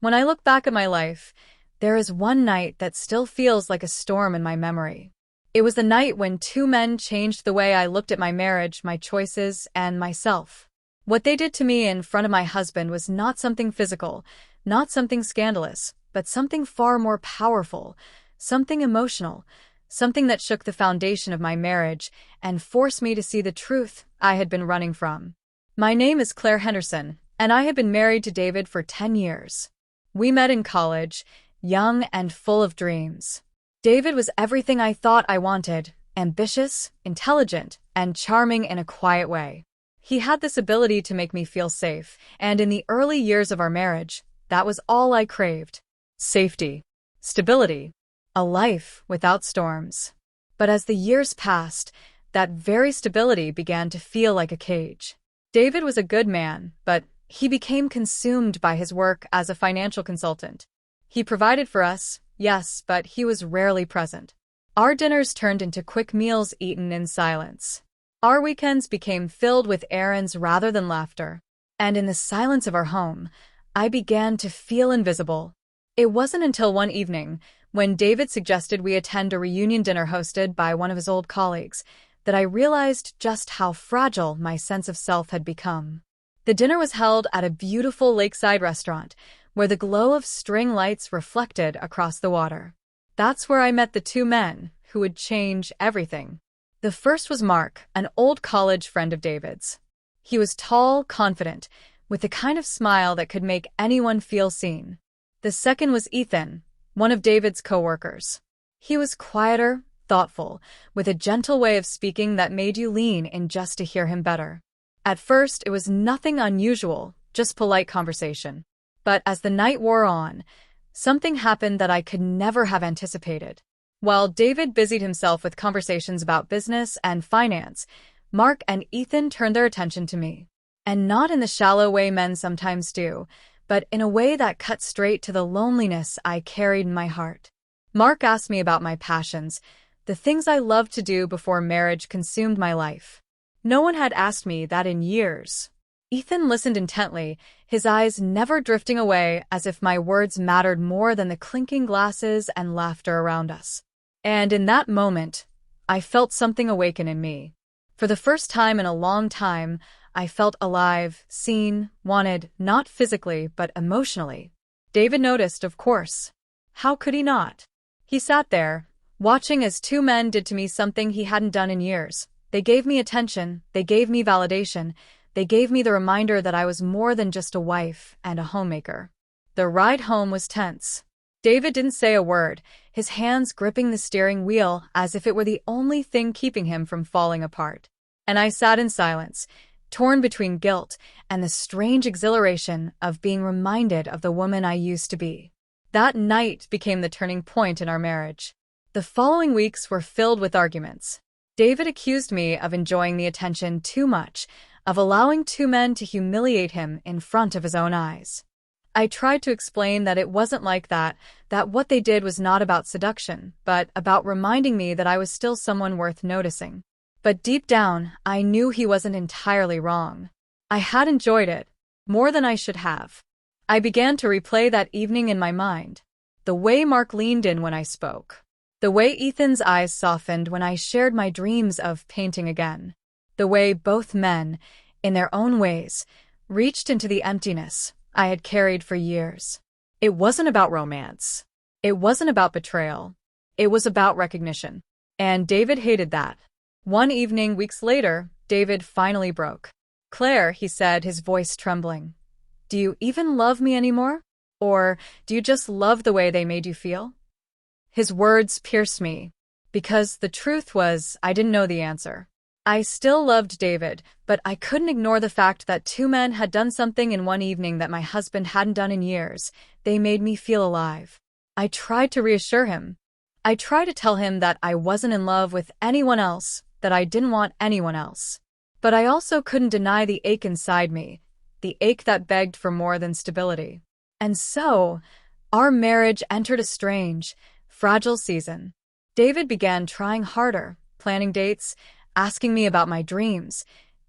When I look back at my life, there is one night that still feels like a storm in my memory. It was the night when two men changed the way I looked at my marriage, my choices, and myself. What they did to me in front of my husband was not something physical, not something scandalous, but something far more powerful, something emotional, something that shook the foundation of my marriage and forced me to see the truth I had been running from. My name is Claire Henderson, and I had been married to David for 10 years. We met in college, young and full of dreams. David was everything I thought I wanted: ambitious, intelligent, and charming in a quiet way. He had this ability to make me feel safe, and in the early years of our marriage, that was all I craved. Safety, stability, a life without storms. But as the years passed, that very stability began to feel like a cage. David was a good man, but he became consumed by his work as a financial consultant. He provided for us, yes, but he was rarely present. Our dinners turned into quick meals eaten in silence. Our weekends became filled with errands rather than laughter. And in the silence of our home, I began to feel invisible. It wasn't until one evening, when David suggested we attend a reunion dinner hosted by one of his old colleagues, that I realized just how fragile my sense of self had become. The dinner was held at a beautiful lakeside restaurant, where the glow of string lights reflected across the water. That's where I met the two men who would change everything. The first was Mark, an old college friend of David's. He was tall, confident, with the kind of smile that could make anyone feel seen. The second was Ethan, one of David's co-workers. He was quieter, thoughtful, with a gentle way of speaking that made you lean in just to hear him better. At first, it was nothing unusual, just polite conversation. But as the night wore on, something happened that I could never have anticipated. While David busied himself with conversations about business and finance, Mark and Ethan turned their attention to me. And not in the shallow way men sometimes do, but in a way that cut straight to the loneliness I carried in my heart. Mark asked me about my passions, the things I loved to do before marriage consumed my life. No one had asked me that in years. Ethan listened intently, his eyes never drifting away, as if my words mattered more than the clinking glasses and laughter around us. And in that moment, I felt something awaken in me. For the first time in a long time, I felt alive, seen, wanted, not physically, but emotionally. David noticed, of course. How could he not? He sat there, watching as two men did to me something he hadn't done in years. They gave me attention, they gave me validation, they gave me the reminder that I was more than just a wife and a homemaker. The ride home was tense. David didn't say a word, his hands gripping the steering wheel as if it were the only thing keeping him from falling apart. And I sat in silence, torn between guilt and the strange exhilaration of being reminded of the woman I used to be. That night became the turning point in our marriage. The following weeks were filled with arguments. David accused me of enjoying the attention too much, of allowing two men to humiliate him in front of his own eyes. I tried to explain that it wasn't like that what they did was not about seduction, but about reminding me that I was still someone worth noticing. But deep down, I knew he wasn't entirely wrong. I had enjoyed it, more than I should have. I began to replay that evening in my mind. The way Mark leaned in when I spoke. The way Ethan's eyes softened when I shared my dreams of painting again. The way both men, in their own ways, reached into the emptiness I had carried for years. It wasn't about romance. It wasn't about betrayal. It was about recognition. And David hated that. One evening, weeks later, David finally broke. "Claire," he said, his voice trembling, "do you even love me anymore? Or do you just love the way they made you feel?" His words pierced me, because the truth was I didn't know the answer. I still loved David, but I couldn't ignore the fact that two men had done something in one evening that my husband hadn't done in years. They made me feel alive. I tried to reassure him. I tried to tell him that I wasn't in love with anyone else, that I didn't want anyone else. But I also couldn't deny the ache inside me, the ache that begged for more than stability. And so, our marriage entered a strange, fragile season. David began trying harder, planning dates, asking me about my dreams,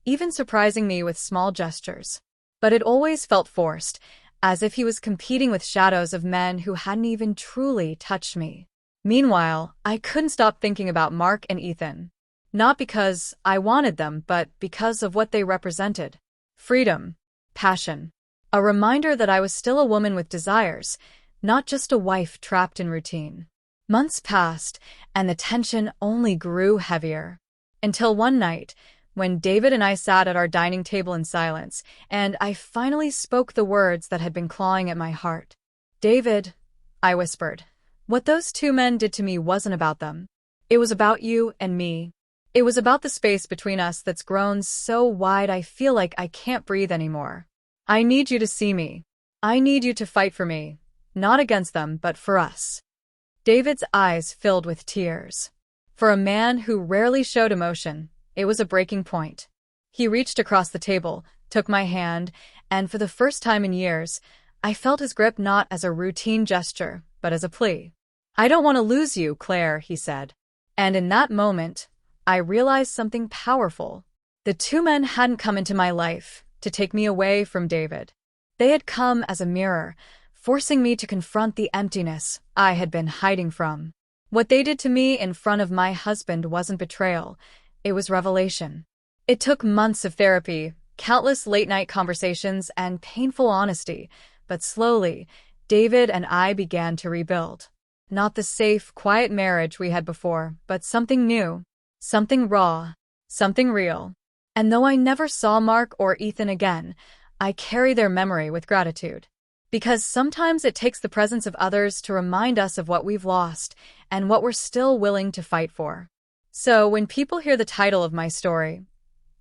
even surprising me with small gestures. But it always felt forced, as if he was competing with shadows of men who hadn't even truly touched me. Meanwhile, I couldn't stop thinking about Mark and Ethan. Not because I wanted them, but because of what they represented. Freedom. Passion. A reminder that I was still a woman with desires, not just a wife trapped in routine. Months passed, and the tension only grew heavier. Until one night, when David and I sat at our dining table in silence, and I finally spoke the words that had been clawing at my heart. "David," I whispered, "what those two men did to me wasn't about them. It was about you and me. It was about the space between us that's grown so wide I feel like I can't breathe anymore. I need you to see me. I need you to fight for me, not against them, but for us." David's eyes filled with tears. For a man who rarely showed emotion, it was a breaking point. He reached across the table, took my hand, and for the first time in years, I felt his grip not as a routine gesture, but as a plea. "I don't want to lose you, Claire," he said. And in that moment, I realized something powerful. The two men hadn't come into my life to take me away from David. They had come as a mirror, forcing me to confront the emptiness I had been hiding from. What they did to me in front of my husband wasn't betrayal, it was revelation. It took months of therapy, countless late-night conversations, and painful honesty, but slowly, David and I began to rebuild. Not the safe, quiet marriage we had before, but something new, something raw, something real. And though I never saw Mark or Ethan again, I carry their memory with gratitude. Because sometimes it takes the presence of others to remind us of what we've lost and what we're still willing to fight for. So when people hear the title of my story,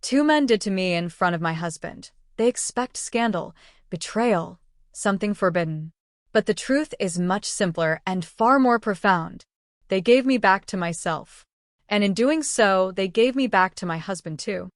"Two Men Did to Me in Front of My Husband," they expect scandal, betrayal, something forbidden. But the truth is much simpler and far more profound. They gave me back to myself. And in doing so, they gave me back to my husband too.